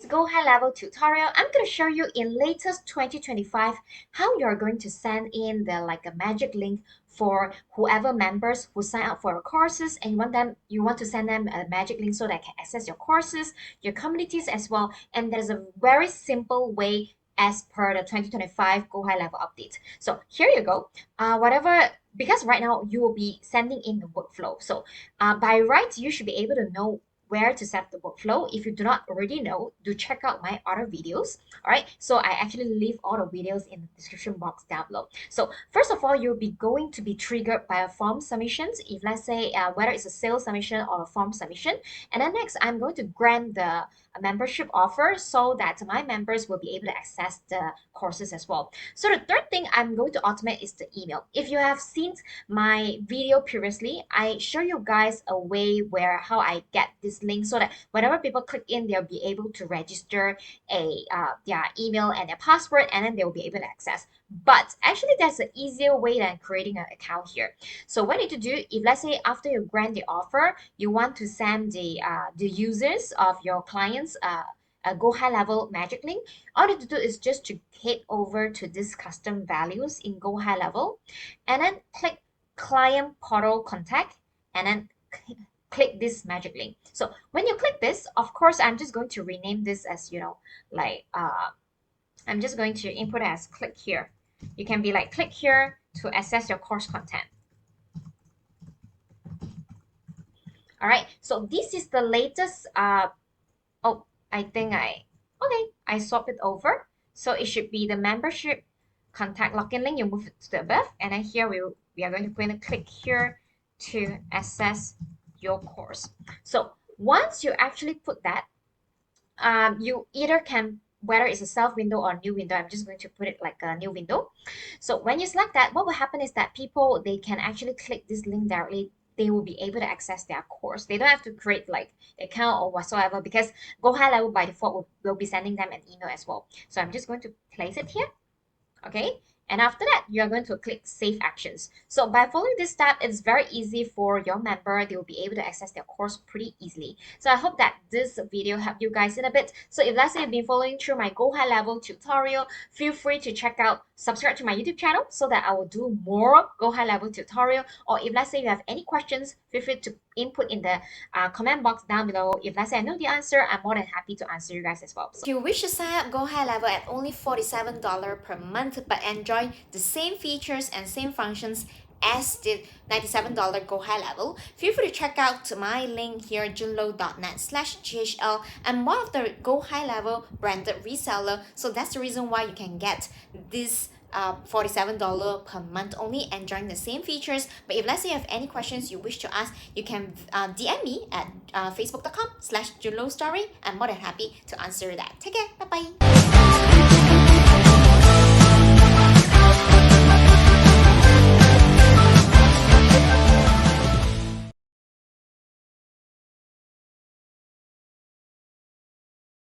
Go High Level tutorial. I'm going to show you in latest 2025 how you're going to send in the a magic link for whoever members who sign up for your courses, and you want to send them a magic link so they can access your courses, your communities as well. And there's a very simple way as per the 2025 Go High Level update. So here you go. Because right now you will be sending in the workflow. So by right, you should be able to know where to set the workflow. If you do not already know, do check out my other videos. All right, so I actually leave all the videos in the description box down below. So first of all, you'll be going to be triggered by a form submissions. If let's say whether it's a sales submission or a form submission, and then next I'm going to grant the membership offer so that my members will be able to access the courses as well. So the third thing I'm going to automate is the email. If you have seen my video previously, I show you guys a way where how I get this link so that whenever people click in, they'll be able to register their email and their password, and then they'll be able to access. But actually, there's an easier way than creating an account here. So what you need to do, if let's say after you grant the offer, you want to send the users of your clients a Go High Level Magic link, all you need to do is just to head over to this custom values in Go High Level, and then click Client Portal Contact, and then click this magic link. So when you click this, of course, I'm just going to rename this as, I'm just going to input as click here. You can be like click here to access your course content. All right, so this is the latest I swap it over. So it should be the membership contact login link. You move it to the above, and then here we are going to click here to access your course. So once you actually put that, you either can, whether it's a self window or new window, I'm just going to put it like a new window. So when you select that, what will happen is that people, they can actually click this link directly. They will be able to access their course. They don't have to create like account or whatsoever, because Go High Level by default will be sending them an email as well. So I'm just going to place it here. Okay, and after that, you are going to click Save Actions. So by following this step, it's very easy for your member. They will be able to access their course pretty easily. So I hope that this video helped you guys in a bit. So if let's say you've been following through my Go High Level tutorial, feel free to subscribe to my YouTube channel so that I will do more Go High Level tutorial. Or if let's say you have any questions, feel free to input in the comment box down below. If let's say I know the answer, I'm more than happy to answer you guys as well. So if you wish to sign up Go High Level at only $47 per month but enjoy the same features and same functions as the $97 Go High Level, feel free to check out my link here, junlo.net/GHL. I'm one of the Go High Level branded reseller, so that's the reason why you can get this $47 per month only, enjoying the same features. But if let's say you have any questions you wish to ask, you can DM me at facebook.com/junlostory. I'm more than happy to answer that. Take care. Bye bye.